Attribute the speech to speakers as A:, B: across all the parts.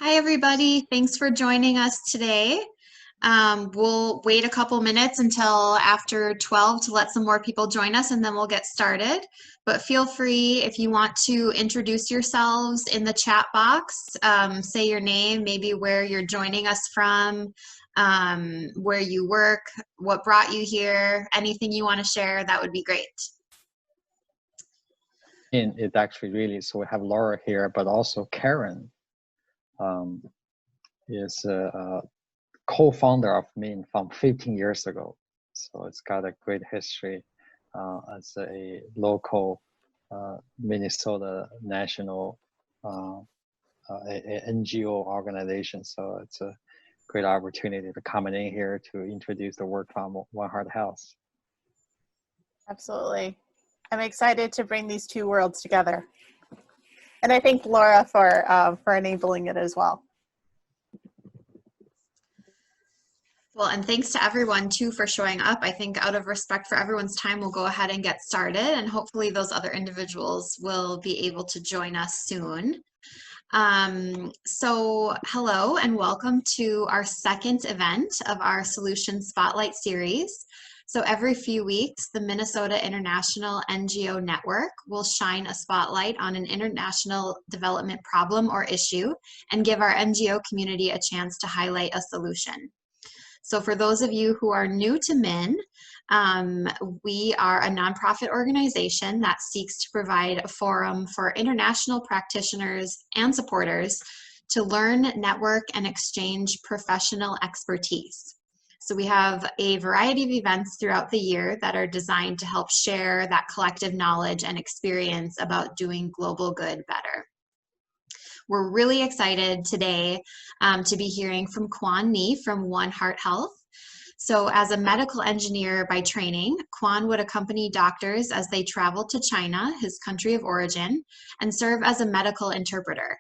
A: Hi, everybody. Thanks for joining us today. We'll wait a couple minutes until after 12 to let some more people join us, and then we'll get started. But feel free, if you want to introduce yourselves in the chat box, say your name, maybe where you're joining us from, where you work, what brought you here, anything you want to share, that would be great.
B: And it actually really, so we have Laura here, but also Karen is a co-founder of Mint from 15 years ago. So it's got a great history as a local Minnesota national NGO organization. So it's a great opportunity to come in here to introduce the work from One Heart Health.
C: Absolutely. I'm excited to bring these two worlds together. And I thank Laura for enabling it as well.
A: Well, and thanks to everyone too for showing up. I think out of respect for everyone's time, we'll go ahead and get started, and hopefully those other individuals will be able to join us soon. So hello and welcome to our second event of our Solution Spotlight series. So every few weeks, the Minnesota International NGO Network will shine a spotlight on an international development problem or issue and give our NGO community a chance to highlight a solution. So for those of you who are new to MIN, we are a nonprofit organization that seeks to provide a forum for international practitioners and supporters to learn, network, and exchange professional expertise. So we have a variety of events throughout the year that are designed to help share that collective knowledge and experience about doing global good better. We're really excited today to be hearing from Quan Ni from One Heart Health. So as a medical engineer by training, Quan would accompany doctors as they traveled to China, his country of origin, and serve as a medical interpreter.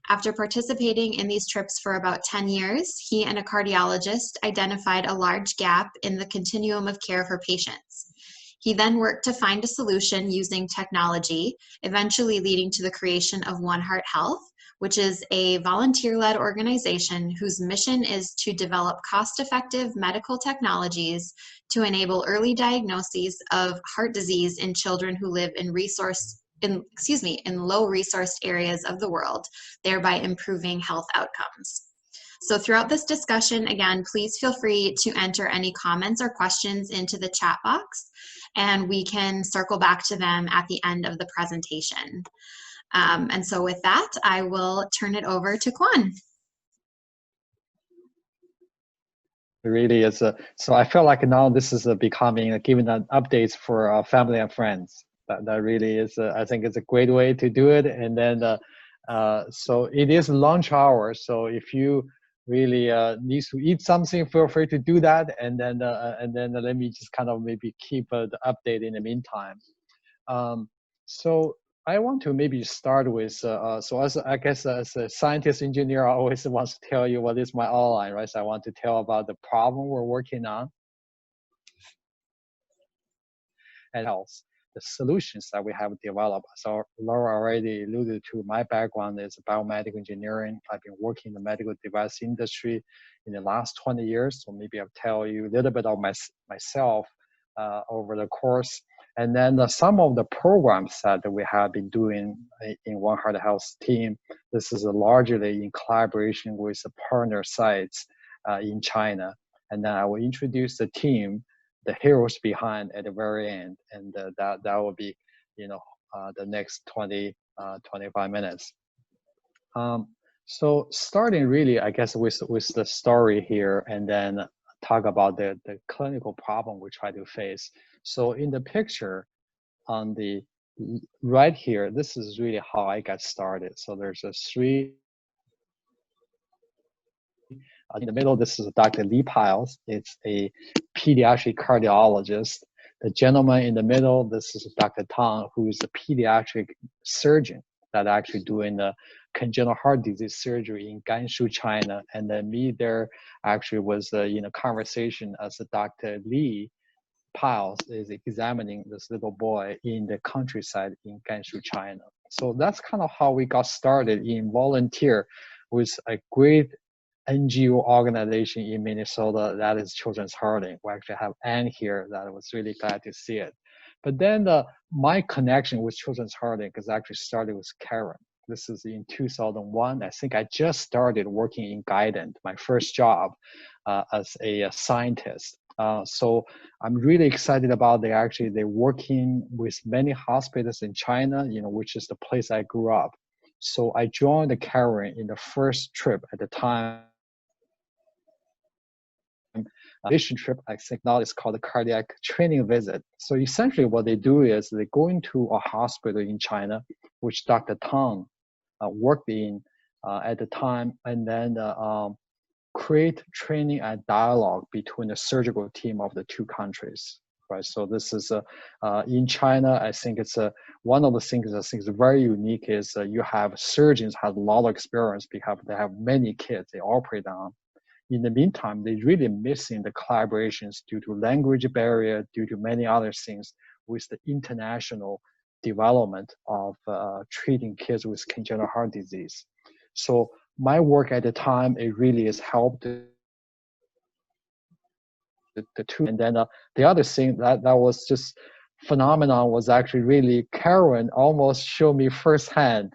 A: After participating in these trips for about 10 years, he and a cardiologist identified a large gap in the continuum of care for patients. He then worked to find a solution using technology, eventually leading to the creation of One Heart Health, which is a volunteer-led organization whose mission is to develop cost-effective medical technologies to enable early diagnoses of heart disease in children who live in low-resourced areas of the world, thereby improving health outcomes. So throughout this discussion, again, please feel free to enter any comments or questions into the chat box, and we can circle back to them at the end of the presentation. And so with that, I will turn it over to Quan.
B: It really is. So I feel like now this is becoming giving an updates for family and friends. That really is, I think it's a great way to do it. And then, so it is lunch hour. So if you really need to eat something, feel free to do that. And then let me just kind of maybe keep the update in the meantime. So I want to maybe start with, so as I guess as a scientist engineer, I always want to tell you what is my outline, right? So I want to tell about the problem we're working on and health, the solutions that we have developed. So Laura already alluded to my background is biomedical engineering. I've been working in the medical device industry in the last 20 years. So maybe I'll tell you a little bit of myself over the course. And then some of the programs that we have been doing in One Heart Health team, this is largely in collaboration with the partner sites in China. And then I will introduce the team, the heroes behind at the very end. And that will be, the next 25 minutes. So starting really, I guess, with the story here, and then talk about the clinical problem we try to face. So in the picture on the right here, this is really how I got started. So there's a three. In the middle, this is Dr. Lee Piles. It's a pediatric cardiologist. The gentleman in the middle, this is Dr. Tang, who is a pediatric surgeon that actually doing the congenital heart disease surgery in Gansu, China. And then me there actually was conversation as Dr. Lee Piles is examining this little boy in the countryside in Gansu, China. So that's kind of how we got started in volunteer with a great NGO organization in Minnesota, that is Children's Hearting. We actually have Anne here that I was really glad to see it. But then my connection with Children's Hearting is actually started with Karen. This is in 2001. I think I just started working in Guidant, my first job as a scientist. So I'm really excited about they're working with many hospitals in China, which is the place I grew up. So I joined Karen in the first trip at the time. Mission trip, I think now it's called a cardiac training visit. So essentially what they do is they go into a hospital in China, which Dr. Tang worked in at the time, and then create training and dialogue between the surgical team of the two countries. Right, so this is in China. I think it's one of the things I think is very unique is you have surgeons have a lot of experience because they have many kids they operate on. In the meantime, they're really missing the collaborations due to language barrier, due to many other things with the international development of treating kids with congenital heart disease. So my work at the time, it really has helped the two. And then the other thing that was just phenomenon was actually really Karen almost showed me firsthand,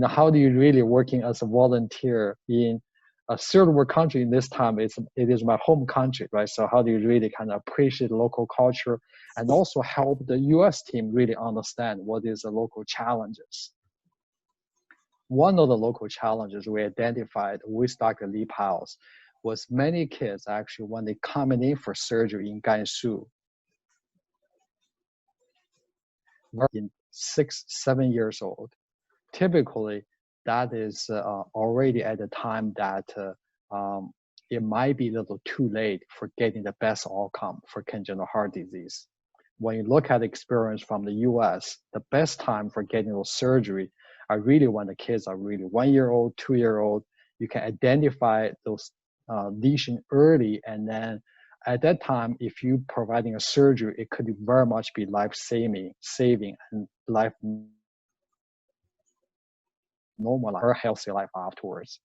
B: how do you really working as a volunteer in a third world country. In this time, it is my home country, right? So how do you really kind of appreciate local culture and also help the US team really understand what is the local challenges? One of the local challenges we identified with Dr. Li Paus was many kids actually, when they come in for surgery in Gansu, in 6, 7 years old, typically that is already at the time that it might be a little too late for getting the best outcome for congenital heart disease. When you look at the experience from the US, the best time for getting those surgery are really when the kids are really 1 year old, 2 year old. You can identify those lesions early, and then at that time, if you providing a surgery, it could very much be life-saving and life normal life or healthy life afterwards.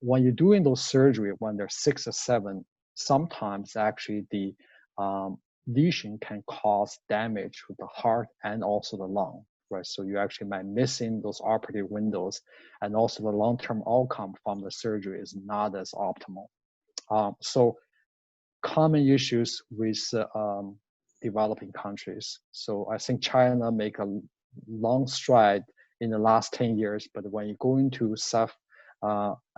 B: When you're doing those surgery when they're 6 or 7, sometimes actually the lesion can cause damage to the heart and also the lung, right? So you actually might missing those operative windows, and also the long-term outcome from the surgery is not as optimal. So common issues with developing countries. So I think China make a long stride in the last 10 years, but when you go into South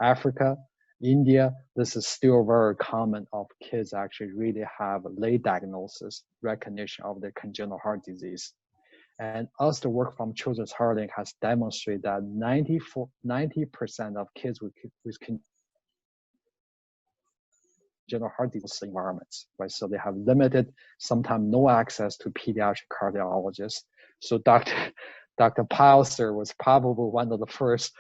B: Africa, India, this is still very common of kids actually really have late diagnosis, recognition of their congenital heart disease. And us, the work from Children's Hearting has demonstrated that 90% of kids with congenital heart disease environments, right? So they have limited, sometimes no access to pediatric cardiologists. So Dr. Pauser was probably one of the first,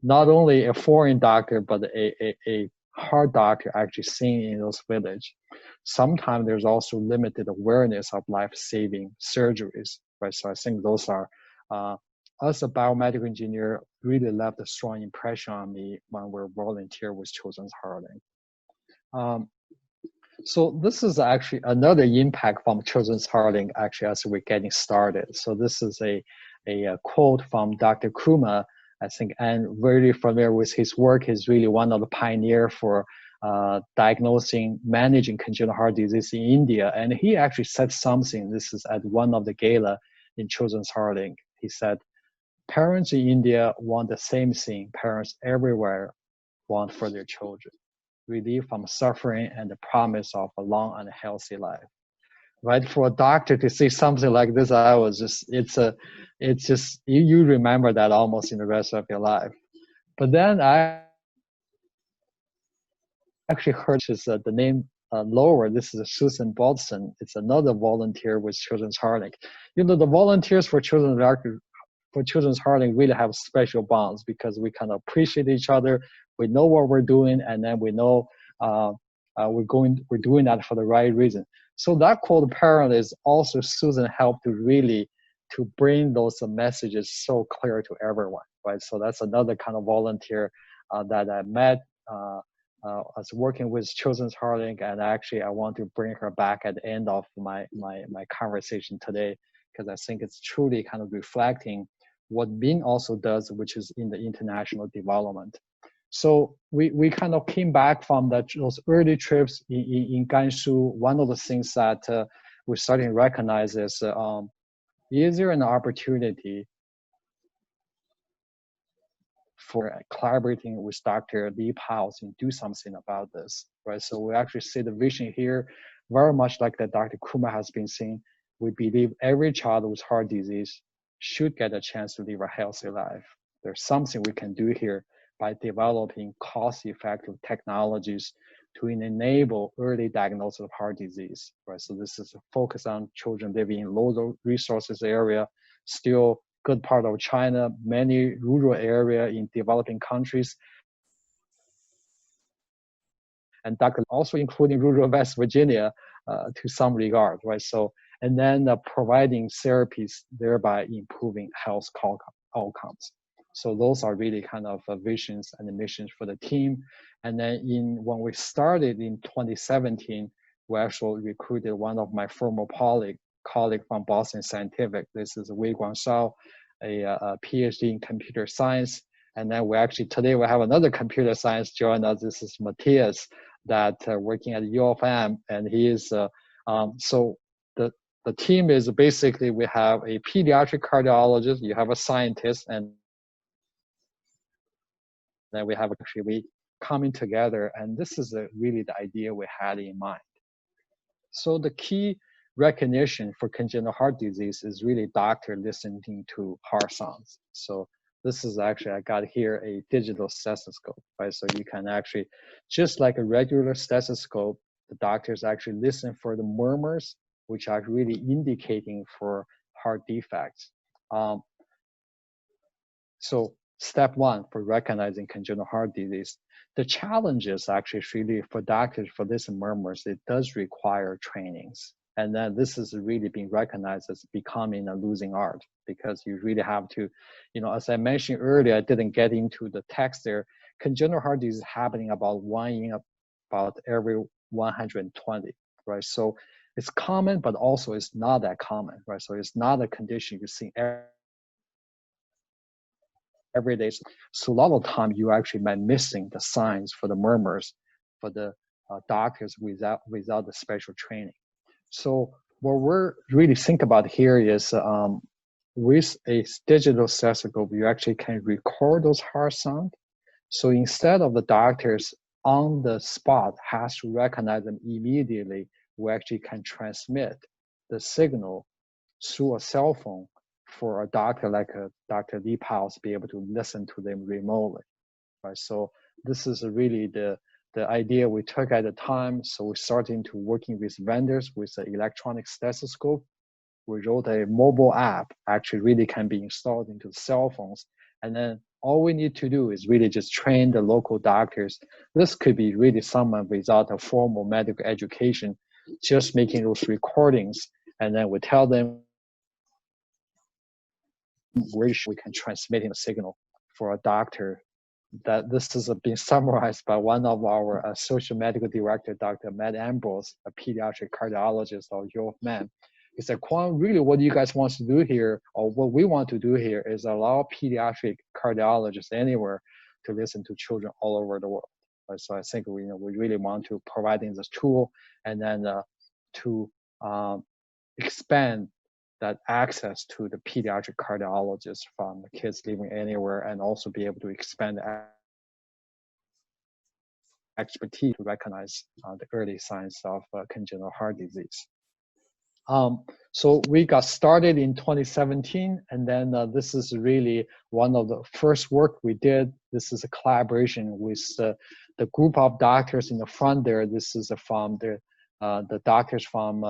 B: not only a foreign doctor, but a heart doctor actually seen in those villages. Sometimes there's also limited awareness of life-saving surgeries, right? So I think those are, as a biomedical engineer, really left a strong impression on me when we're volunteer with Children's Hearting. So this is actually another impact from Children's Hearting, actually, as we're getting started. So this is a quote from Dr. Kruma, I think, and very familiar with his work. He's really one of the pioneers for diagnosing, managing congenital heart disease in India. And he actually said something, this is at one of the gala in Children's Hearting. He said, parents in India want the same thing parents everywhere want for their children: relief from suffering and the promise of a long and healthy life. Right? For a doctor to say something like this, I was just, it's just, you remember that almost in the rest of your life. But then I actually heard the name lower. This is Susan Bolton. It's another volunteer with Children's Hearting. The volunteers for Children's Hearting really have special bonds because we kind of appreciate each other. We know what we're doing, and then we know we're doing that for the right reason. So that quote apparently is also Susan helped to really to bring those messages so clear to everyone, right? So that's another kind of volunteer that I met. I was working with Children's Heart, and actually I want to bring her back at the end of my conversation today, because I think it's truly kind of reflecting what Min also does, which is in the international development. So we kind of came back from those early trips in Gansu. One of the things that we're starting to recognize is there an opportunity for collaborating with Dr. Li Pao and do something about this, right? So we actually see the vision here very much like that Dr. Kumar has been saying. We believe every child with heart disease should get a chance to live a healthy life. There's something we can do here by developing cost-effective technologies to enable early diagnosis of heart disease, right? So this is a focus on children living in low resources area, still good part of China, many rural area in developing countries, and Dr. also including rural West Virginia to some regard, right? So, and then providing therapies, thereby improving health outcomes. So those are really kind of visions and missions for the team. And then when we started in 2017, we actually recruited one of my former colleague from Boston Scientific. This is Wei Guangshao, a PhD in computer science. And then today we have another computer science join us. This is Matthias, that working at U of M, and he is, so the team is basically, we have a pediatric cardiologist, you have a scientist, and then we coming together, and this is really the idea we had in mind. So the key recognition for congenital heart disease is really doctor listening to heart sounds. So this is actually, I got here a digital stethoscope, right? So you can actually, just like a regular stethoscope, the doctors actually listen for the murmurs, which are really indicating for heart defects. So step one for recognizing congenital heart disease. The challenges actually really for doctors for this murmurs, it does require trainings. And then this is really being recognized as becoming a losing art, because you really have to, as I mentioned earlier, I didn't get into the text there. Congenital heart disease is happening about about every 120, right? So it's common, but also it's not that common, right? So it's not a condition you see every day. So a lot of time you actually might missing the signs for the murmurs for the doctors without the special training. So what we're really think about here is with a digital stethoscope, you actually can record those heart sounds. So instead of the doctors on the spot has to recognize them immediately, we actually can transmit the signal through a cell phone for a doctor like Dr. Li Pao to be able to listen to them remotely, right? So this is really the idea we took at the time. So we started to working with vendors with the electronic stethoscope. We wrote a mobile app, actually really can be installed into cell phones. And then all we need to do is really just train the local doctors. This could be really someone without a formal medical education, just making those recordings. And then we tell them where we can transmit a signal for a doctor. That this is being summarized by one of our social medical director, Dr. Matt Ambrose, a pediatric cardiologist of U of M. He said, Kwong, really what you guys want to do here, or what we want to do here, is allow pediatric cardiologists anywhere to listen to children all over the world. Right? So I think we really want to provide this tool, and then to expand that access to the pediatric cardiologists from the kids living anywhere, and also be able to expand the expertise to recognize the early signs of congenital heart disease. So we got started in 2017, and then this is really one of the first work we did. This is a collaboration with the group of doctors in the front there. This is from the doctors from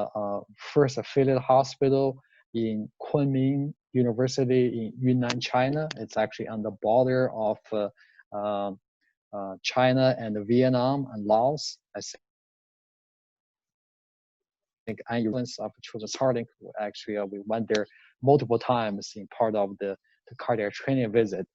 B: First Affiliate Hospital in Kunming University in Yunnan, China. It's actually on the border of China and Vietnam and Laos. I think ambulance of Children's Heart. Actually, we went there multiple times in part of the cardiac training visit.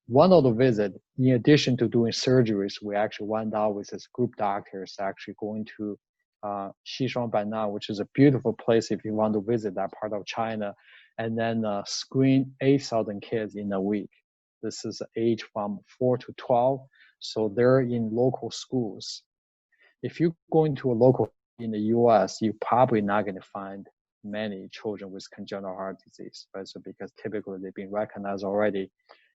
B: one of the visit, in addition to doing surgeries, we actually went out with this group doctors actually going to Xishuangbanna, which is a beautiful place if you want to visit that part of China, and then screen 8,000 kids in a week. This is age from 4 to 12, so they're in local schools. If you go into a local in the US, you're probably not going to find many children with congenital heart disease, right? So because typically they've been recognized already.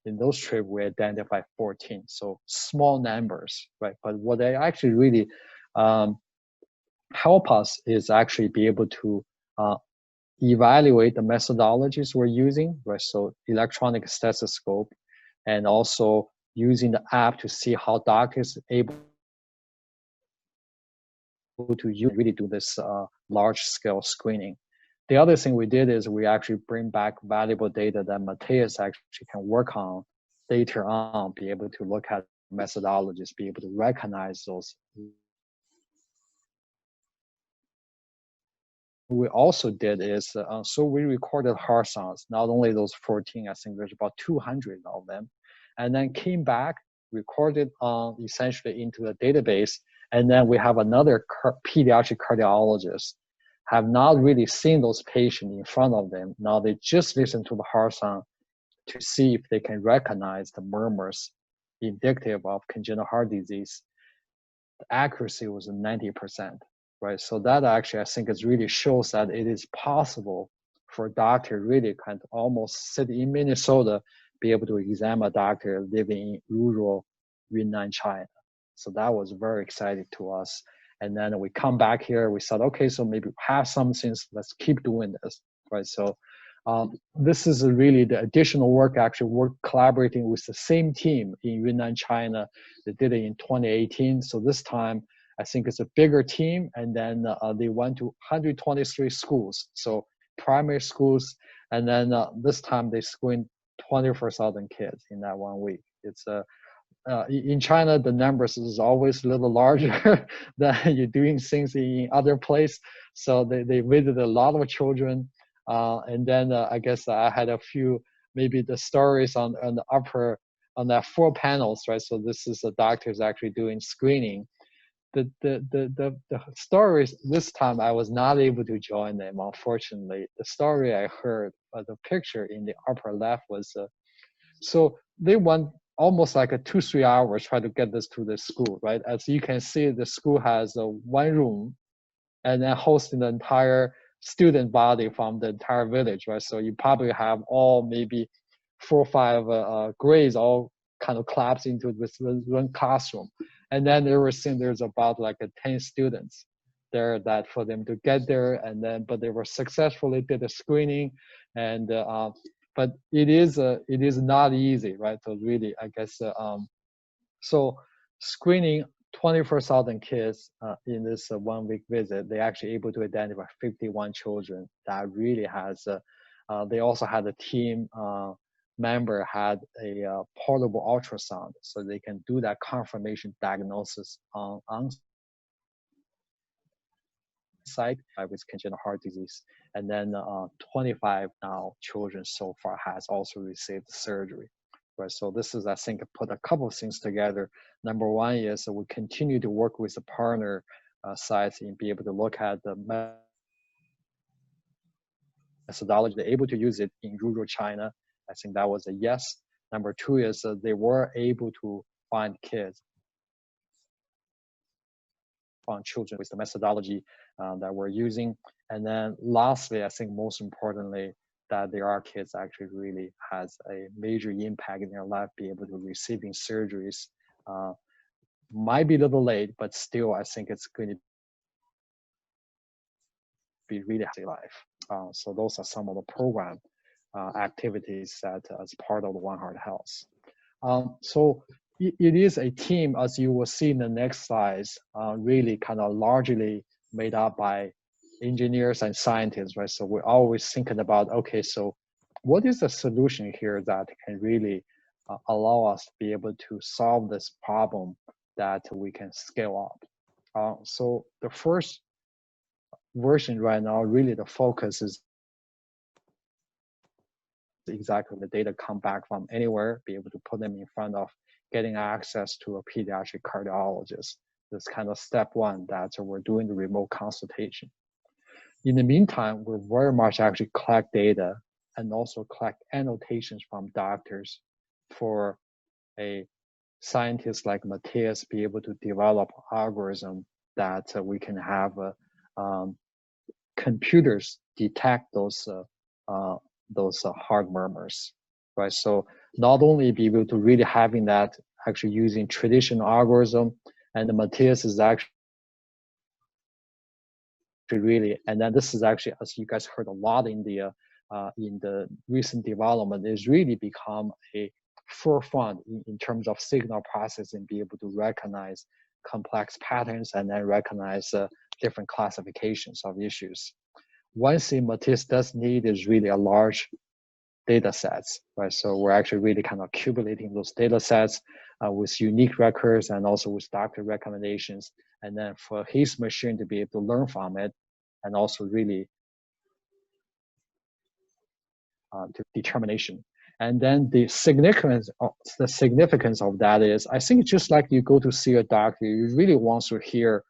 B: In those trips, we identified 14, so small numbers, right? But what they actually really help us is actually be able to evaluate the methodologies we're using, right? So electronic stethoscope, and also using the app to see how doctors able to really do this large-scale screening. The other thing we did is we actually bring back valuable data that Matthias actually can work on later on, be able to look at methodologies, be able to recognize those. What we also did is, so we recorded heart sounds, not only those 14, I think there's about 200 of them, and then came back, recorded essentially into the database, and then we have another pediatric cardiologist have not really seen those patients in front of them. Now they just listen to the heart sound to see if they can recognize the murmurs indicative of congenital heart disease. The accuracy was 90%, right? So that actually, I think, is really shows that it is possible for a doctor really kind of almost sit in Minnesota, be able to examine a doctor living in rural Yunnan, China. So that was very exciting to us. And then we come back here, we said, okay, so maybe have some things, let's keep doing this, right? So this is really the additional work, actually work collaborating with the same team in Yunnan, China. They did it in 2018. So this time, I think it's a bigger team. And then they went to 123 schools. So primary schools. And then this time they screened 24,000 kids in that 1 week. It's in China, the numbers is always a little larger than you're doing things in other places. So they visited a lot of children. And then I guess I had a few, maybe the stories on the upper, on that 4 panels, right? So this is the doctors actually doing screening. The stories this time I was not able to join them, unfortunately. The story I heard, the picture in the upper left was, so they went almost like a 2-3 hours try to get this to the school, right? As you can see, the school has 1 room and then hosting the entire student body from the entire village, right? So you probably have all maybe 4 or 5 grades all kind of collapsed into this one classroom. And then they were saying there's about like 10 students there that for them to get there, and then, but they were successfully did the screening, and but it is not easy, right? So really, I guess, so screening 24,000 kids in this 1 week visit, they actually able to identify 51 children that really has, they also had a team member had a portable ultrasound, so they can do that confirmation diagnosis on site with congenital heart disease. And then 25 now children so far has also received surgery. Right, so this is, I think, put a couple of things together. Number one is we continue to work with the partner sites and be able to look at the methodology, they're able to use it in rural China. I think that was a yes. Number two is they were able to find kids, on children with the methodology that we're using. And then lastly, I think most importantly, that there are kids actually really has a major impact in their life, be able to receiving surgeries. Might be a little late, but still I think it's going to be really healthy life. So those are some of the program activities that as part of the One Heart Health. So it is a team, as you will see in the next slides, really kind of largely made up by engineers and scientists, right? So we're always thinking about, okay, so what is the solution here that can really allow us to be able to solve this problem that we can scale up? So the first version right now, really the focus is exactly the data come back from anywhere, be able to put them in front of getting access to a pediatric cardiologist. That's kind of step one that we're doing the remote consultation. In the meantime, we're very much actually collect data and also collect annotations from doctors for a scientist like Matthias be able to develop algorithm that we can have computers detect those heart murmurs, right? So not only be able to really having that actually using traditional algorithm, and the Matthias is actually really, and then this is actually, as you guys heard a lot in the recent development, is really become a forefront in terms of signal processing, be able to recognize complex patterns and then recognize different classifications of issues. One thing Matthias does need is really a large data sets, right? So we're actually really kind of accumulating those data sets with unique records and also with doctor recommendations. And then for his machine to be able to learn from it and also really to determination. And then the significance of that is, I think just like you go to see a doctor, you really want to hear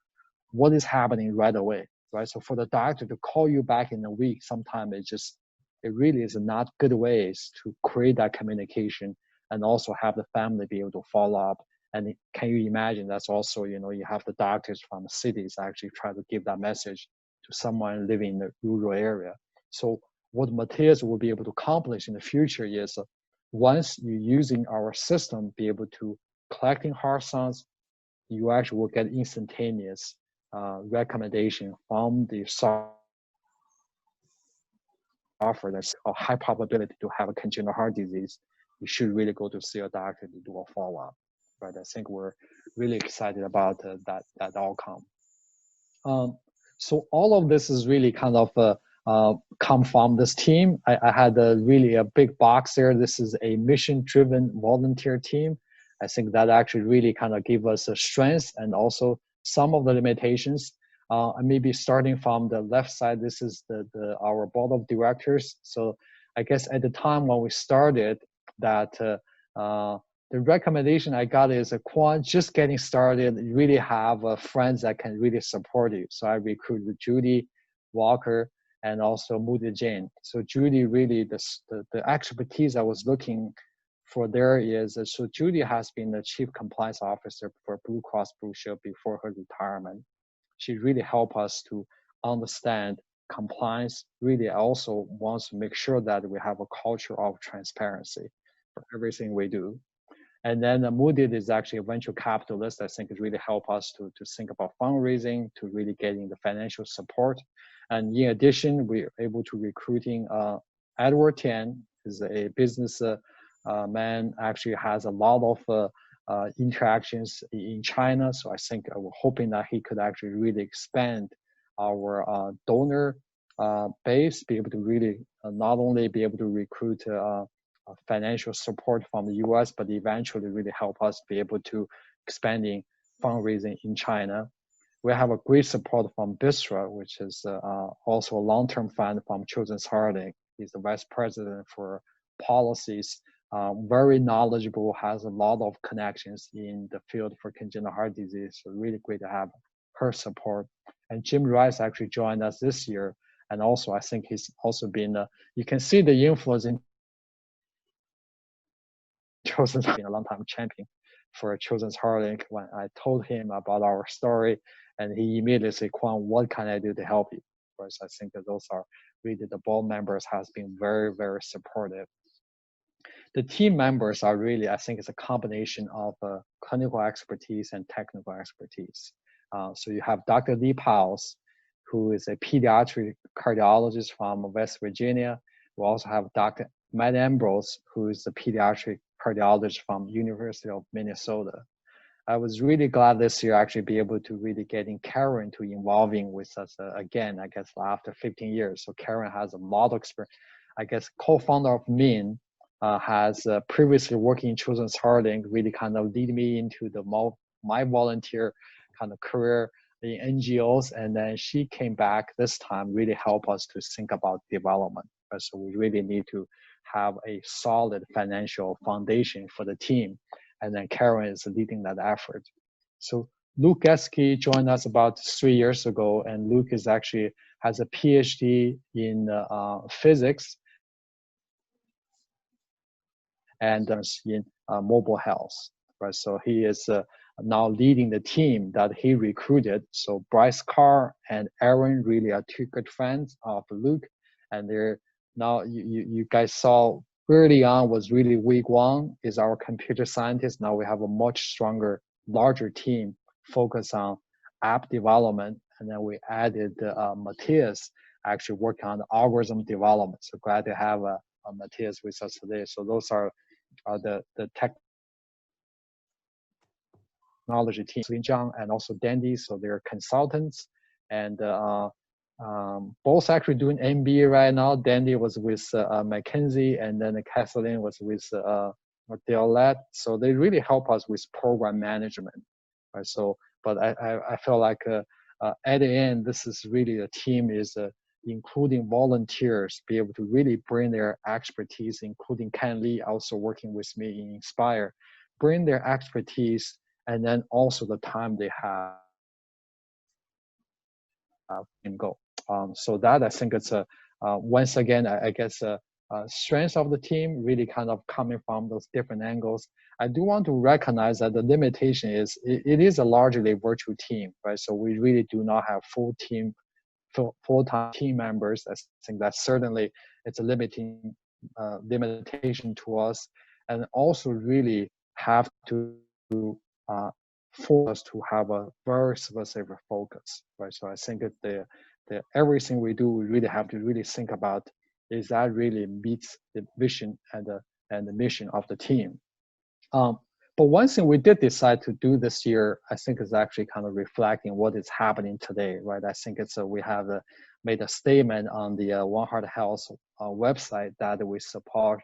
B: what is happening right away, right? So for the doctor to call you back in a week, sometimes it really is not good ways to create that communication and also have the family be able to follow up. And can you imagine that's also, you have the doctors from the cities actually try to give that message to someone living in the rural area. So what Matthias will be able to accomplish in the future is once you're using our system, be able to collecting heart sounds, you actually will get instantaneous recommendation from the software that's a high probability to have a congenital heart disease. You should really go to see a doctor to do a follow-up, right? I think we're really excited about that outcome. So all of this is really kind of come from this team. I had really a big box there. This is a mission-driven volunteer team. I think that actually really kind of give us a strength and also some of the limitations. Maybe starting from the left side, this is our board of directors. So I guess at the time when we started that, the recommendation I got is Quan, just getting started, you really have friends that can really support you. So I recruited Judy Walker and also Moody Jane. So Judy really, the expertise I was looking for there is, so Judy has been the chief compliance officer for Blue Cross Blue Shield before her retirement. She really helped us to understand compliance, really also wants to make sure that we have a culture of transparency for everything we do. And then Moody is actually a venture capitalist. I think it really helped us to think about fundraising, to really getting the financial support. And in addition, we're able to recruiting Edward Tian, is a business man, actually has a lot of interactions in China. So I think we're hoping that he could actually really expand our donor base, be able to really not only be able to recruit financial support from the US, but eventually really help us be able to expanding fundraising in China. We have a great support from Bistra, which is also a long-term fund from Children's Heartache. He's the vice president for policies, very knowledgeable, has a lot of connections in the field for congenital heart disease. So really great to have her support. And Jim Rice actually joined us this year. And also, I think he's also been, you can see the influence in Children's, been a long time champion for Children's Heartache. When I told him about our story, and he immediately said, Quan, what can I do to help you? Because I think that those are really the board members has been very, very supportive. The team members are really, I think it's a combination of clinical expertise and technical expertise. So you have Dr. Lee Powles, who is a pediatric cardiologist from West Virginia. We also have Dr. Matt Ambrose, who is a pediatric cardiologist from University of Minnesota. I was really glad this year actually be able to really getting Karen to involving with us again, I guess after 15 years. So Karen has a lot of experience. I guess co-founder of MIN has previously working in Children's Heartache, really kind of lead me into my volunteer kind of career in NGOs. And then she came back this time, really help us to think about development. So we really need to have a solid financial foundation for the team. And then Karen is leading that effort. So Luke Geske joined us about 3 years ago, and Luke is actually has a PhD in physics and in mobile health, right? So he is now leading the team that he recruited. So Bryce Carr and Aaron really are two good friends of Luke, and they're now you guys saw early on was really Wei Guang is our computer scientist. Now we have a much stronger, larger team focused on app development, and then we added Matthias actually working on the algorithm development. So glad to have Matthias with us today. So those are the technology team, Lin Zhang and also Dandy. So they're consultants, and both actually doing MBA right now. Dandy was with McKinsey, and then Kathleen was with Deloitte. So they really help us with program management, right? So, but I feel like at the end, this is really the team is including volunteers, be able to really bring their expertise, including Ken Lee also working with me in Inspire, bring their expertise, and then also the time they have in go. So that I think it's a once again I guess strength of the team really kind of coming from those different angles. I do want to recognize that the limitation is it is a largely virtual team, right? So we really do not have full-time team members. I think that certainly it's a limitation to us, and also really have to force us to have a very specific focus, right? So I think that the everything we do, we really have to really think about is that really meets the vision and the mission of the team. But one thing we did decide to do this year, I think, is actually kind of reflecting what is happening today, right? I think it's we have made a statement on the One Heart Health website that we support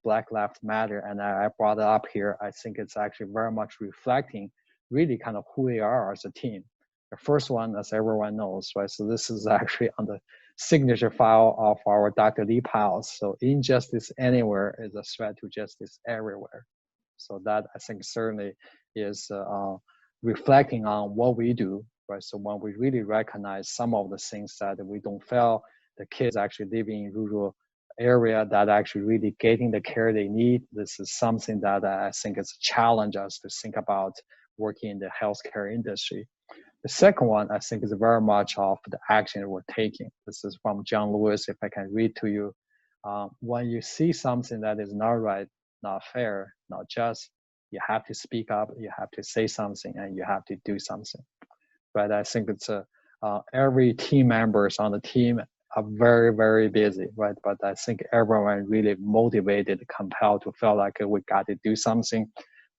B: Black Lives Matter, and I brought it up here. I think it's actually very much reflecting really kind of who we are as a team. The first one, as everyone knows, right? So this is actually on the signature file of our Dr. Lee Pyles. So injustice anywhere is a threat to justice everywhere. So that I think certainly is reflecting on what we do, right? So when we really recognize some of the things that we don't feel, the kids actually living in rural area that actually really getting the care they need. This is something that I think is a challenge us to think about working in the healthcare industry. The second one, I think, is very much of the action we're taking. This is from John Lewis, if I can read to you. When you see something that is not right, not fair, not just, you have to speak up, you have to say something, and you have to do something. Right? I think it's every team members on the team are very, very busy, right? But I think everyone really motivated, compelled to feel like we got to do something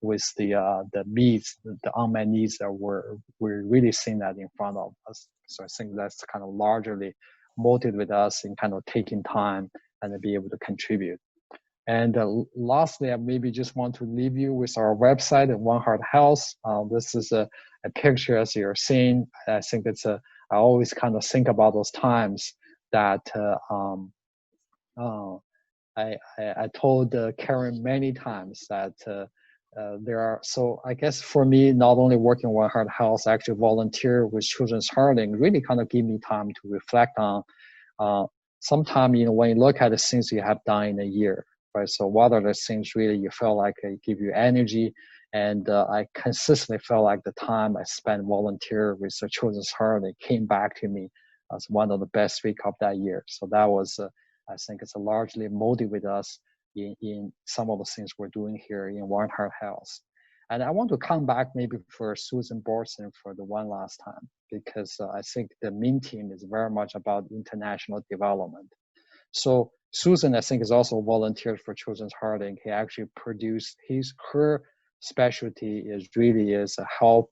B: with the needs, the unmet needs that we're really seeing that in front of us. So I think that's kind of largely motivated us in kind of taking time and to be able to contribute. And lastly, I maybe just want to leave you with our website at One Heart Health. This is a picture as you're seeing. I think it's I always kind of think about those times that I told Karen many times that there are, so I guess for me, not only working One Heart Health, actually volunteer with Children's Heartland really kind of give me time to reflect on sometime, when you look at the things you have done in a year, right? So what are the things really you feel like give you energy? And I consistently felt like the time I spent volunteer with the Children's Heartland came back to me as one of the best week of that year. So that was, I think it's largely motivated us in some of the things we're doing here in One Heart Health. And I want to come back maybe for Susan Borson for the one last time, because I think the MIN team is very much about international development. So Susan, I think, is also volunteered for Children's Heartland. He actually produced her specialty is help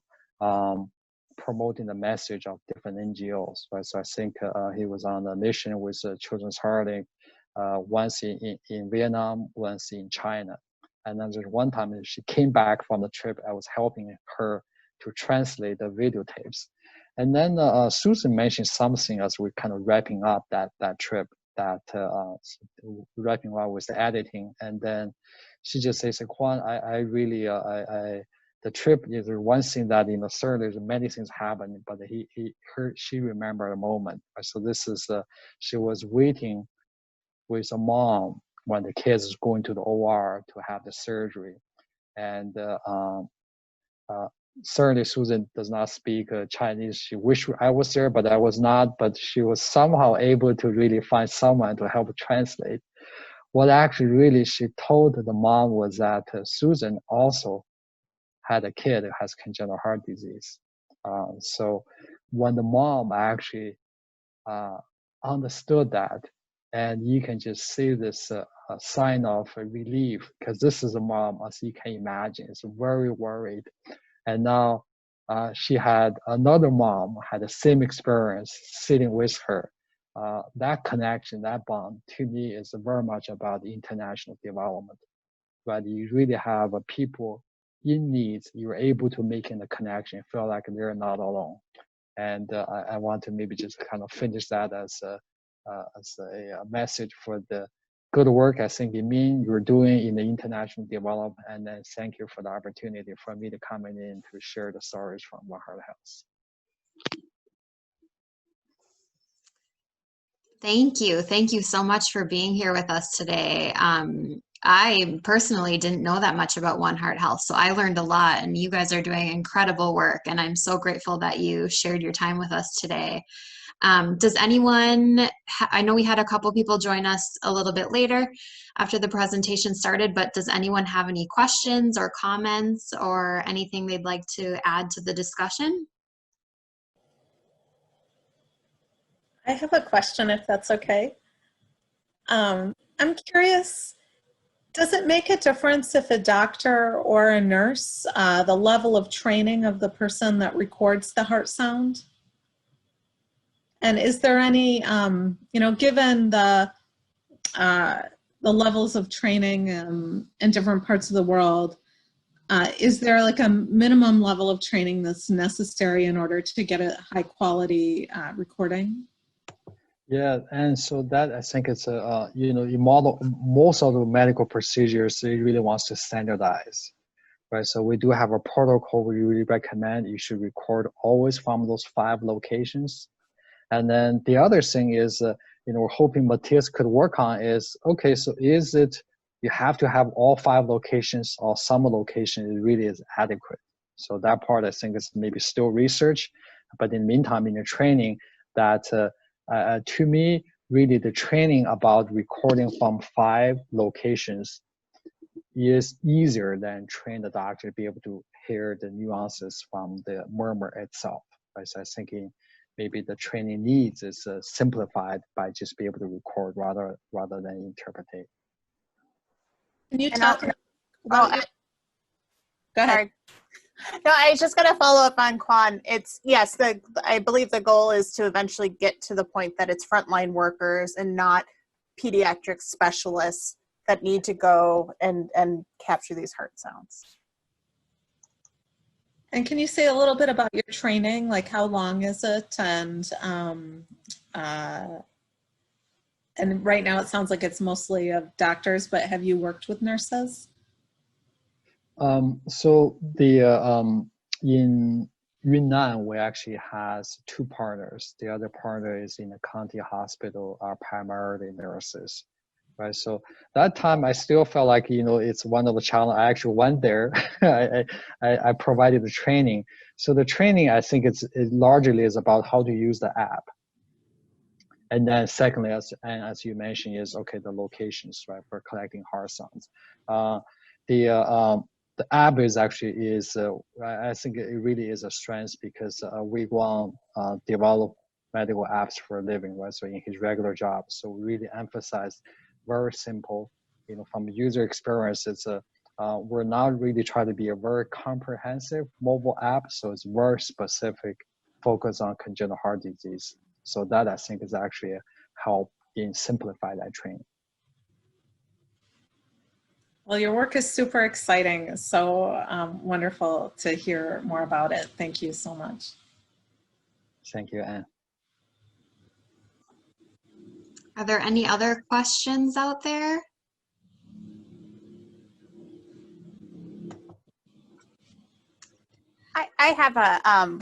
B: promoting the message of different NGOs, right? So I think he was on a mission with Children's Heartland, once in Vietnam, once in China. And then there's one time she came back from the trip, I was helping her to translate the videotapes. And then Susan mentioned something as we're kind of wrapping up that trip. that wrapping while with the editing, and then she just says, Quan, I really the trip is one thing that certainly there's many things happen, but she remembered a moment. So this is she was waiting with a mom when the kids is going to the OR to have the surgery, and certainly Susan does not speak Chinese. She wished I was there, but I was not. But she was somehow able to really find someone to help translate. What actually really she told the mom was that Susan also had a kid who has congenital heart disease. So when the mom actually understood that, and you can just see this sign of relief, because this is a mom, as you can imagine, is very worried. And now she had another mom had the same experience sitting with her. That connection, that bond, to me is very much about the international development. But you really have people in needs, you're able to make a connection, feel like they're not alone. And I want to maybe just kind of finish that as a message for the good work I think you're doing in the international development, and then thank you for the opportunity for me to come in to share the stories from One Heart Health.
A: Thank you. Thank you so much for being here with us today. I personally didn't know that much about One Heart Health, so I learned a lot, and you guys are doing incredible work, and I'm so grateful that you shared your time with us today. Does anyone, I know we had a couple people join us a little bit later after the presentation started, but does anyone have any questions or comments or anything they'd like to add to the discussion?
C: I have a question, if that's okay. I'm curious, does it make a difference if a doctor or a nurse, the level of training of the person that records the heart sound? And is there any, given the levels of training in different parts of the world, is there like a minimum level of training that's necessary in order to get a high quality recording?
B: Yeah, and so that I think it's you model most of the medical procedures. It really wants to standardize, right? So we do have a protocol we really recommend you should record always from those 5 locations. And then the other thing is, we're hoping Matthias could work on is, okay, so is it, you have to have all 5 locations or some location it really is adequate. So that part I think is maybe still research, but in the meantime, in the training that, to me, really the training about recording from 5 locations is easier than train the doctor to be able to hear the nuances from the murmur itself. Right? So I was thinking maybe the training needs is simplified by just be able to record rather than interpret.
C: Can you talk about go ahead.
D: Sorry. No, I was just going to follow up on Quan. It's, yes, I believe the goal is to eventually get to the point that it's frontline workers and not pediatric specialists that need to go and capture these heart sounds.
C: And can you say a little bit about your training? Like how long is it? And right now it sounds like it's mostly of doctors, but have you worked with nurses?
B: So the in Yunnan, we actually has 2 partners. The other partner is in the county hospital, are primarily nurses, right? So that time I still felt like, it's one of the challenges. I actually went there. I provided the training. So the training, I think it largely is about how to use the app. And then secondly, as you mentioned, is okay, the locations, right, for collecting heart sounds. The app is actually I think it really is a strength because we want develop medical apps for a living, right? So in his regular job, so we really emphasize very simple, from user experience. It's we're not really trying to be a very comprehensive mobile app, so it's very specific, focus on congenital heart disease. So that I think is actually a help in simplify that training.
C: Well, your work is super exciting. So wonderful to hear more about it. Thank you so much.
B: Thank you, Anne.
A: Are there any other questions out there?
D: I have a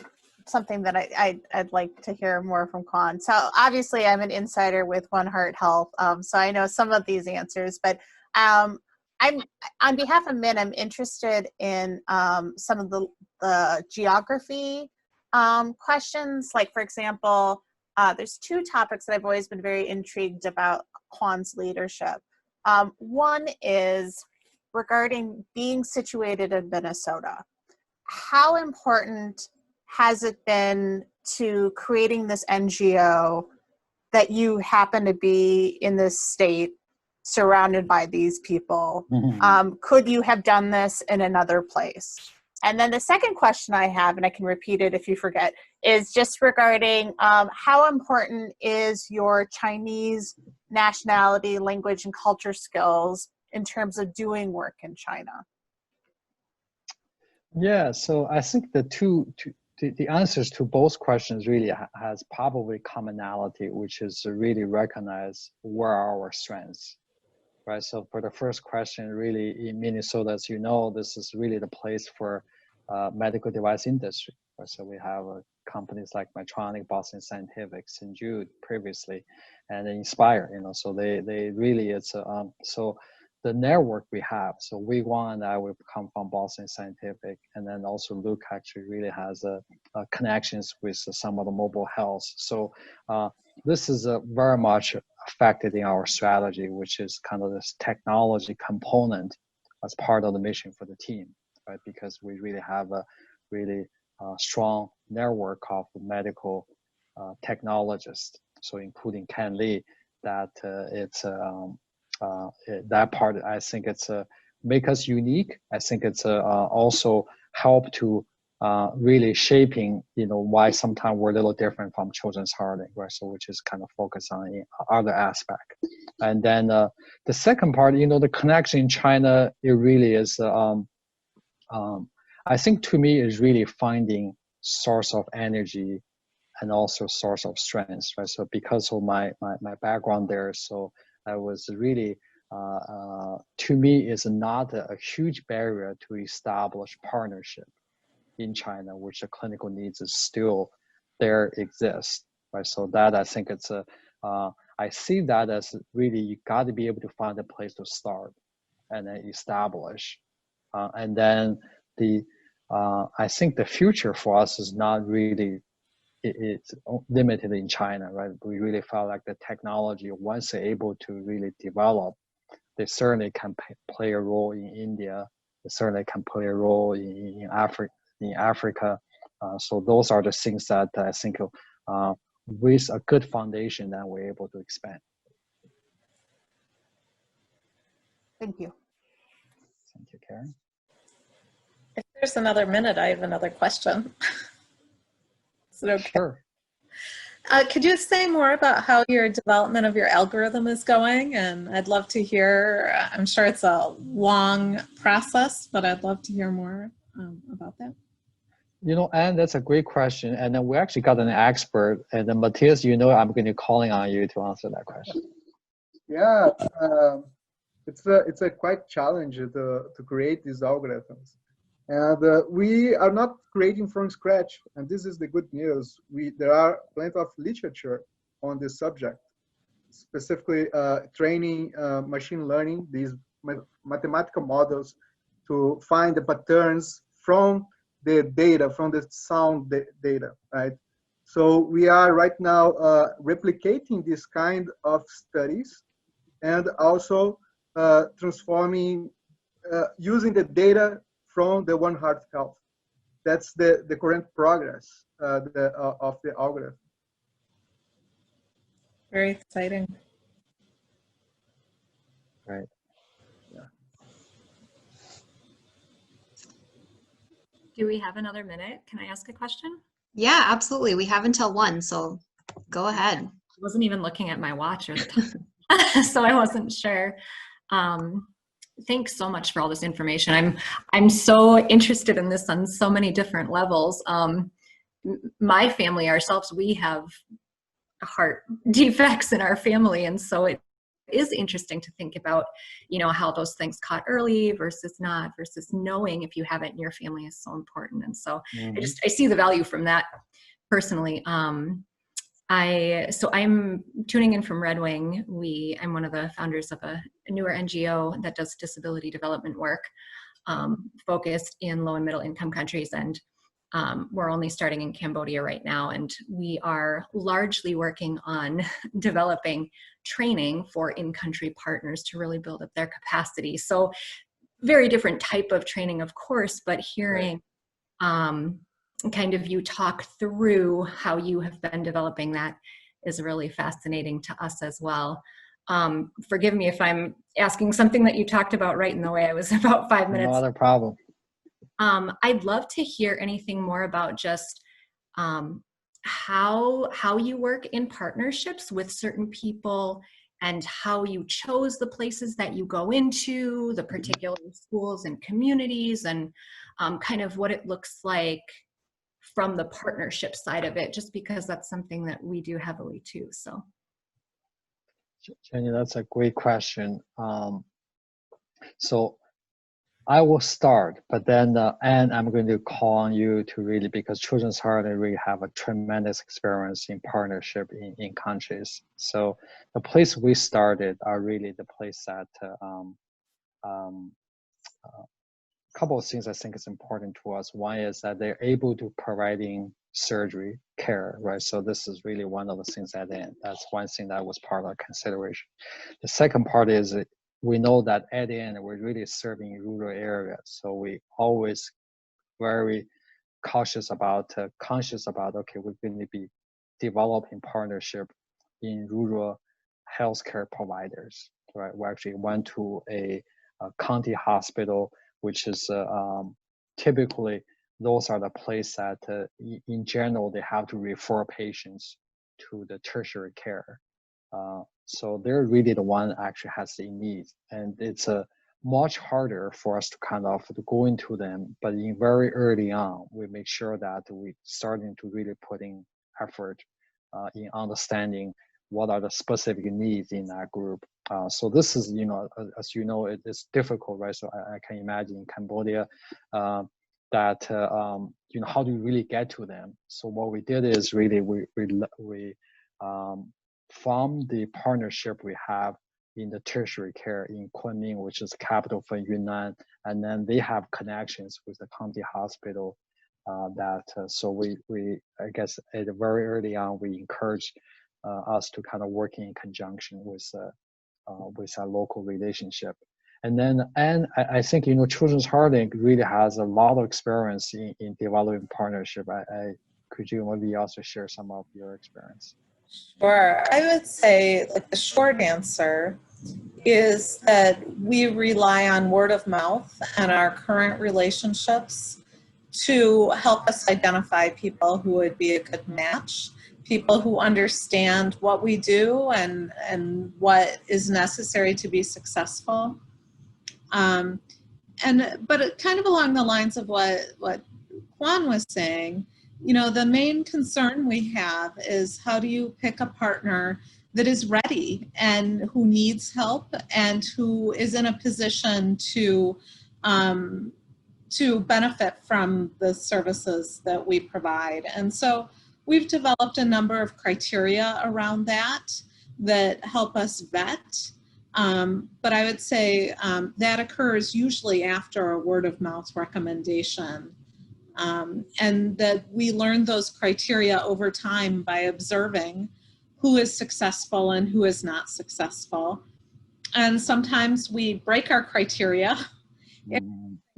D: something that I'd like to hear more from Quan. So obviously I'm an insider with One Heart Health, so I know some of these answers, but I'm on behalf of MIN, I'm interested in some of the geography questions. Like, for example, there's two topics that I've always been very intrigued about Quan's leadership. One is regarding being situated in Minnesota. How important has it been to creating this NGO that you happen to be in this state surrounded by these people? Could you have done this in another place? And then the second question I have, and I can repeat it if you forget, is just regarding how important is your Chinese nationality, language, and culture skills in terms of doing work in China?
B: Yeah, so I think the answers to both questions really has probably commonality, which is to really recognize where are our strengths, right? So for the first question, really in Minnesota, as you know, this is really the place for medical device industry. Right? So we have companies like Medtronic, Boston Scientific, St. Jude previously, and Inspire. So they really so. The network we have, so Wei-Guan and I will come from Boston Scientific, and then also Luke actually really has connections with some of the mobile health. So this is very much affected in our strategy, which is kind of this technology component as part of the mission for the team, right? Because we really have a really strong network of medical technologists, so including Ken Lee, that it's that part, I think it's make us unique. I think it's also help to really shaping, why sometimes we're a little different from Children's Heart, right? So which is kind of focused on other aspect. And then the second part, the connection in China, it really is, I think to me is really finding source of energy and also source of strength, right? So because of my background there, so I was really, to me, is not a huge barrier to establish partnership in China, which the clinical needs is still there exist, right? So that I think it's I see that as really you got to be able to find a place to start and then establish, and then I think the future for us is not really it's limited in China, right? We really felt like the technology, once they're able to really develop, they certainly can play a role in India. They certainly can play a role in Africa. So those are the things that I think with a good foundation, then we're able to expand.
D: Thank you.
B: Thank you, Karen.
C: If there's another minute, I have another question. Is it okay?
B: Sure.
C: Could you say more about how your development of your algorithm is going? And I'd love to hear, I'm sure it's a long process, but I'd love to hear more about that.
B: Anne, that's a great question. And then we actually got an expert. And then Matthias, I'm going to be calling on you to answer that question.
E: Yeah, it's a quite challenge to create these algorithms. And we are not creating from scratch, and this is the good news. There are plenty of literature on this subject, specifically training machine learning, these mathematical models to find the patterns from the data, from the sound data, right? So we are right now replicating this kind of studies and also transforming, using the data from the One Heart Health. That's the current progress of the algorithm.
C: Very exciting.
B: Right.
E: Yeah.
F: Do we have another minute? Can I ask a question?
A: Yeah, absolutely. We have until 1, so go ahead.
F: I wasn't even looking at my watch or the time, so I wasn't sure. Thanks so much for all this information. I'm so interested in this on so many different levels. My family, ourselves, we have heart defects in our family. And so it is interesting to think about, you know, how those things caught early versus not, versus knowing if you have it in your family is so important. And so I see the value from that personally. So I'm tuning in from Red Wing. I'm one of the founders of a newer NGO that does disability development work, focused in low and middle income countries. And we're only starting in Cambodia right now. And we are largely working on developing training for in-country partners to really build up their capacity. So very different type of training, of course, but hearing kind of you talk through how you have been developing that is really fascinating to us as well. Forgive me if I'm asking something that you talked about right in the way I was about 5 minutes.
B: No other problem.
F: I'd love to hear anything more about just how you work in partnerships with certain people and how you chose the places that you go into, the particular schools and communities, and kind of what it looks like from the partnership side of it, just because that's something that we do heavily too. So,
B: Jenny, that's a great question. So I will start, but then and I'm going to call on you to really, because Children's Heart really have a tremendous experience in partnership in countries. So the place we started are really the place that couple of things I think is important to us. One is that they're able to providing surgery care, right? So this is really one of the things at the end. That's one thing that was part of our consideration. The second part is we know that at the end we're really serving rural areas, so we always very conscious about okay, we're going to be developing partnership in rural healthcare providers, right? We actually went to a county hospital, which is typically those are the places that in general they have to refer patients to the tertiary care. So they're really the one actually has the need, and it's much harder for us to kind of to go into them. But in very early on, we make sure that we starting to really putting effort in understanding what are the specific needs in that group. So this is, you know, as you know, it's difficult, right? So I can imagine in Cambodia that, you know, how do you really get to them? So what we did is really we from the partnership we have in the tertiary care in Kunming, which is the capital for Yunnan, and then they have connections with the county hospital so we I guess at very early on, we encourage us to kind of work in conjunction with our local relationship. And I think, you know, Children's Heart really has a lot of experience in developing partnership. Could you maybe also share some of your experience?
C: Sure. I would say, like, the short answer is that we rely on word of mouth and our current relationships to help us identify people who would be a good match, people who understand what we do and what is necessary to be successful. But kind of along the lines of what Juan was saying, you know, the main concern we have is how do you pick a partner that is ready and who needs help and who is in a position to benefit from the services that we provide. And so we've developed a number of criteria around that help us vet. But I would say that occurs usually after a word of mouth recommendation. And that we learn those criteria over time by observing who is successful and who is not successful. And sometimes we break our criteria if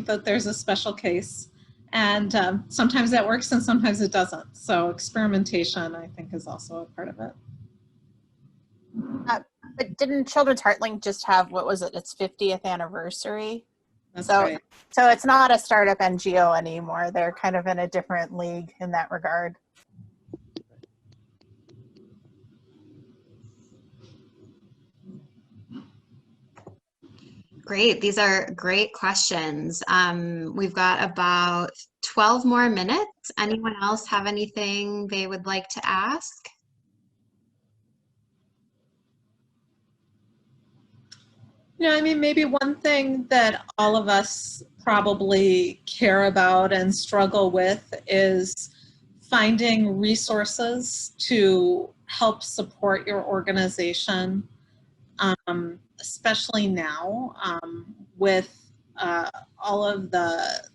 C: that there's a special case. And sometimes that works and sometimes it doesn't. So experimentation, I think, is also a part of it.
D: But didn't Children's Heart Link just have, what was it, its 50th anniversary?
C: That's right.
D: So it's not a startup NGO anymore. They're kind of in a different league in that regard.
A: Great. These are great questions. We've got about 12 more minutes. Anyone else have anything they would like to ask?
C: I mean, maybe one thing that all of us probably care about and struggle with is finding resources to help support your organization, especially now with all of the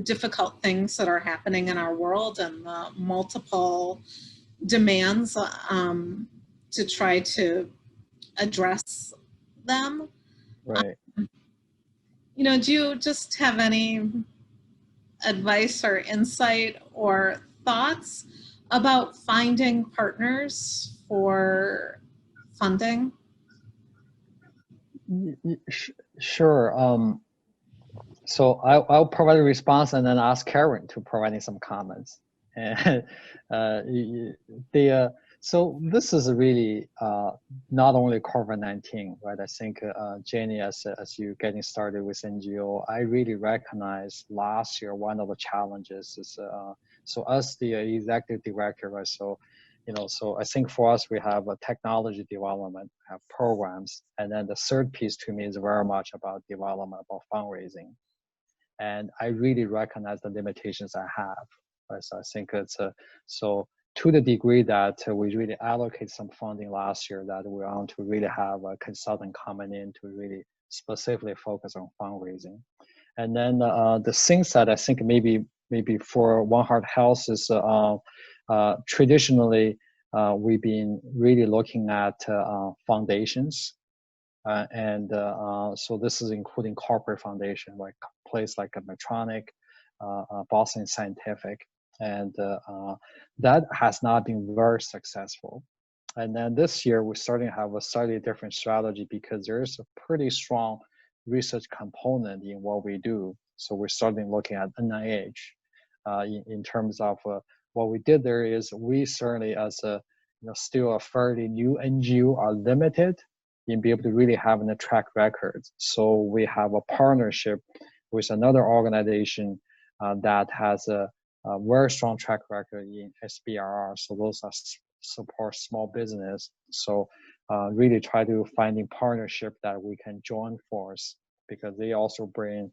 C: difficult things that are happening in our world and the multiple demands to try to address them.
B: Right.
C: Do you just have any advice or insight or thoughts about finding partners for funding?
B: Sure. So I'll provide a response and then ask Karen to provide some comments. And so this is really not only COVID-19, right? I think Jenny, as you getting started with NGO, I really recognize last year one of the challenges is so as the executive director, right? So so I think for us we have a technology development, have programs, and then the third piece to me is very much about development, about fundraising. And I really recognize the limitations I have. Right? So I think it's so to the degree that we really allocate some funding last year, that we want to really have a consultant coming in to really specifically focus on fundraising. And then the things that I think maybe for One Heart Health is traditionally we've been really looking at foundations. So this is including corporate foundation, like a place like Medtronic, Boston Scientific, and that has not been very successful. And then this year, we're starting to have a slightly different strategy because there is a pretty strong research component in what we do. So we're starting looking at NIH in terms of what we did there is we certainly, as a still a fairly new NGO, are limited in being able to really have a track record. So we have a partnership with another organization that has a very strong track record in SBIR. So those are support small business. So really try to finding partnership that we can join force, because they also bring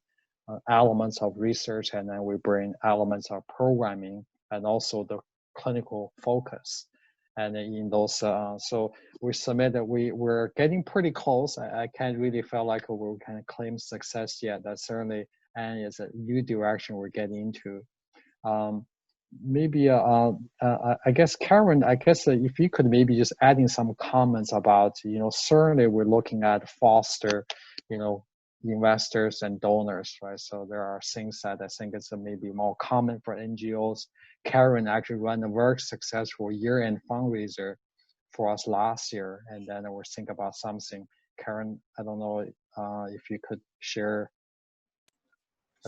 B: elements of research, and then we bring elements of programming and also the clinical focus. And in those, so we submitted, we're getting pretty close. I can't really feel like we can claim success yet. That certainly, and it's a new direction we're getting into. Maybe, I guess, Karen, if you could maybe just add in some comments about, certainly we're looking at foster, investors and donors, right? So there are things that I think it's maybe more common for NGOs. Karen actually ran a very successful year-end fundraiser for us last year, and then we're thinking about something. Karen, I don't know if you could share.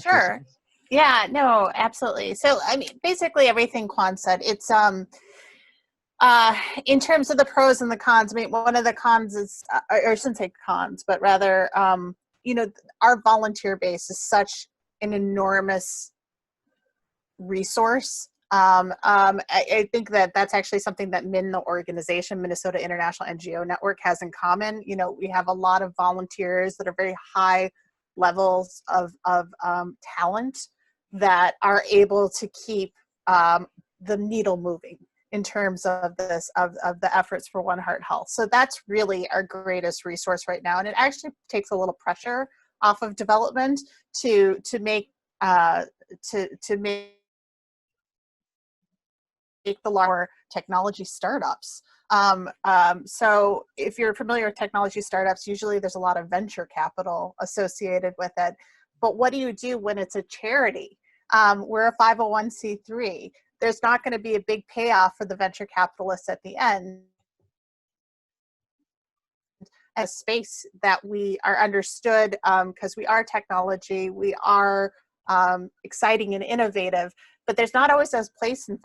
D: Sure. Yeah, no, absolutely. So, I mean, basically everything Quan said, it's in terms of the pros and the cons. I mean, one of the cons is, or I shouldn't say cons, but rather, our volunteer base is such an enormous resource. I think that's actually something that MIN, the organization, Minnesota International NGO Network, has in common. We have a lot of volunteers that are very high levels of talent that are able to keep the needle moving in terms of this, of the efforts for One Heart Health. So that's really our greatest resource right now. And it actually takes a little pressure off of development to make the lower technology startups. So if you're familiar with technology startups, usually there's a lot of venture capital associated with it. But what do you do when it's a charity? We're a 501c3. There's not going to be a big payoff for the venture capitalists at the end. A space that we are understood because we are technology, we are exciting and innovative, but there's not always a place in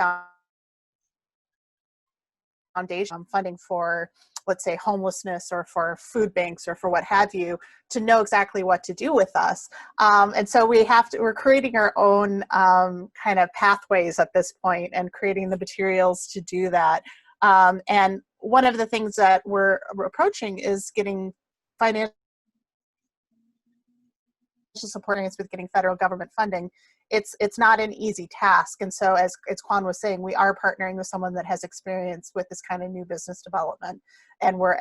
D: foundation funding for, let's say, homelessness or for food banks or for what have you, to know exactly what to do with us. And so we're creating our own kind of pathways at this point and creating the materials to do that. And one of the things that we're approaching is getting financial supporting us with getting federal government funding, it's not an easy task. And so as Quan was saying, we are partnering with someone that has experience with this kind of new business development, and we're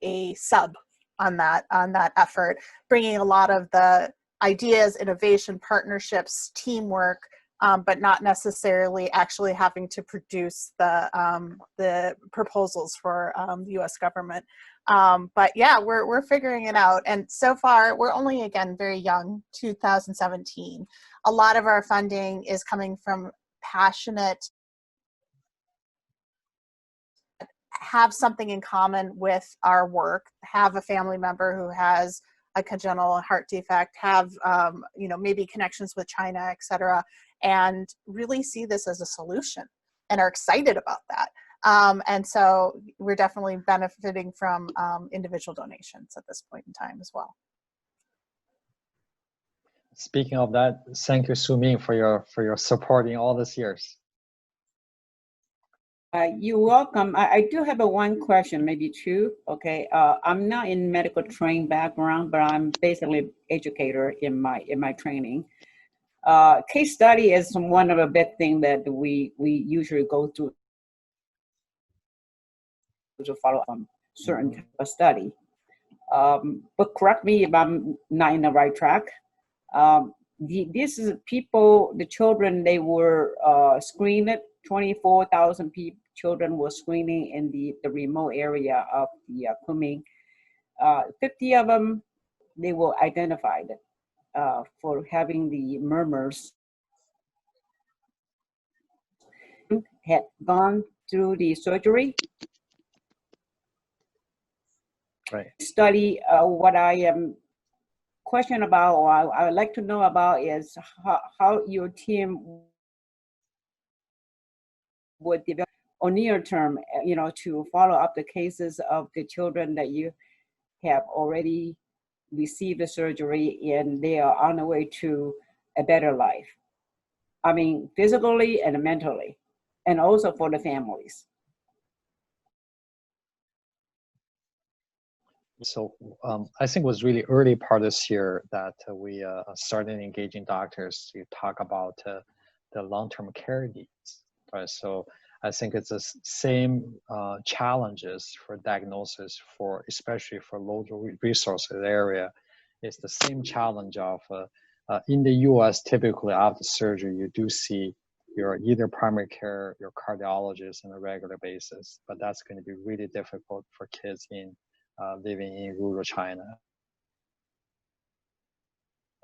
D: a sub on that effort, bringing a lot of the ideas, innovation, partnerships, teamwork, but not necessarily actually having to produce the proposals for the U.S. government. But yeah, we're figuring it out. And so far, we're only, again, very young, 2017. A lot of our funding is coming from passionate, have something in common with our work, have a family member who has a congenital heart defect, have maybe connections with China, et cetera, and really see this as a solution and are excited about that. And so we're definitely benefiting from individual donations at this point in time as well.
B: Speaking of that, thank you, Su Ming, for your support in all these years.
G: You're welcome. I do have one question, maybe two. Okay, I'm not in medical training background, but I'm basically educator in my training. Case study is one of the big things that we usually go through to follow up on certain type of study. But correct me if I'm not in the right track. This is people, the children, they were screened. 24,000 children were screening in the remote area of the Kunming. 50 of them, they were identified for having the murmurs. Had gone through the surgery.
B: Right.
G: Study, what I am question about, or I would like to know about, is how your team would develop on near term, to follow up the cases of the children that you have already received the surgery and they are on the way to a better life. I mean, physically and mentally, and also for the families.
B: So I think it was really early part this year that we started engaging doctors to talk about the long-term care needs. Right? So I think it's the same challenges for diagnosis, especially for low resources area. It's the same challenge of in the U.S. typically after surgery you do see your either primary care, your cardiologist on a regular basis, but that's going to be really difficult for kids living in rural China.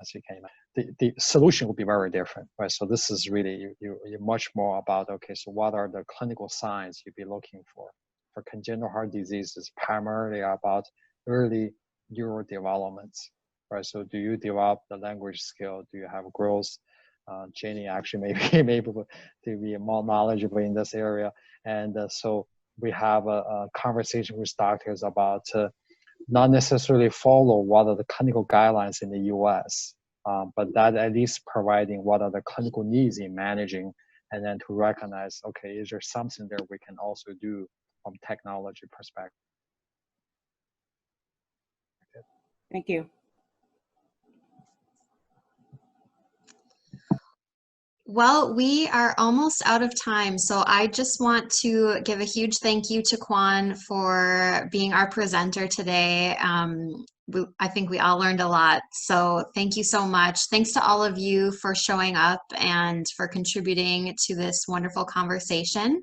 B: As you can imagine, the solution will be very different, right? So this is really you're much more about, okay, so what are the clinical signs you'd be looking for? For congenital heart disease, is primarily about early neurodevelopments, right? So do you develop the language skill? Do you have growth? Jenny actually may be able to be more knowledgeable in this area, and so we have a conversation with doctors about not necessarily follow what are the clinical guidelines in the US, but that at least providing what are the clinical needs in managing, and then to recognize, okay, is there something there we can also do from technology perspective?
G: Thank you.
A: Well, we are almost out of time, so I just want to give a huge thank you to Quan for being our presenter today. I think we all learned a lot, so thank you so much. Thanks to all of you for showing up and for contributing to this wonderful conversation.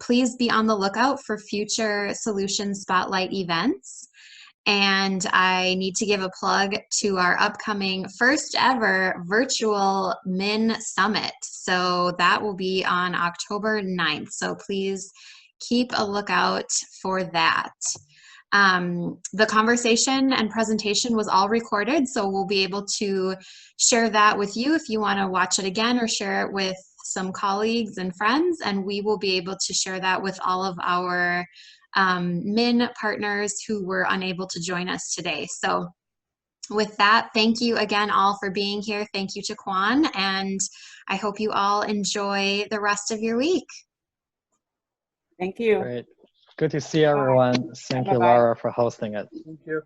A: Please be on the lookout for future Solution Spotlight events. And I need to give a plug to our upcoming first ever virtual MIN Summit. So that will be on October 9th. So please keep a lookout for that. The conversation and presentation was all recorded, so we'll be able to share that with you if you want to watch it again or share it with some colleagues and friends, and we will be able to share that with all of our MIN partners who were unable to join us today. So with that, thank you again all for being here. Thank you to Quan, and I hope you all enjoy the rest of your week.
G: Thank you.
B: Great. Good to see everyone. Thank you, Laura, for hosting it.
E: Thank you.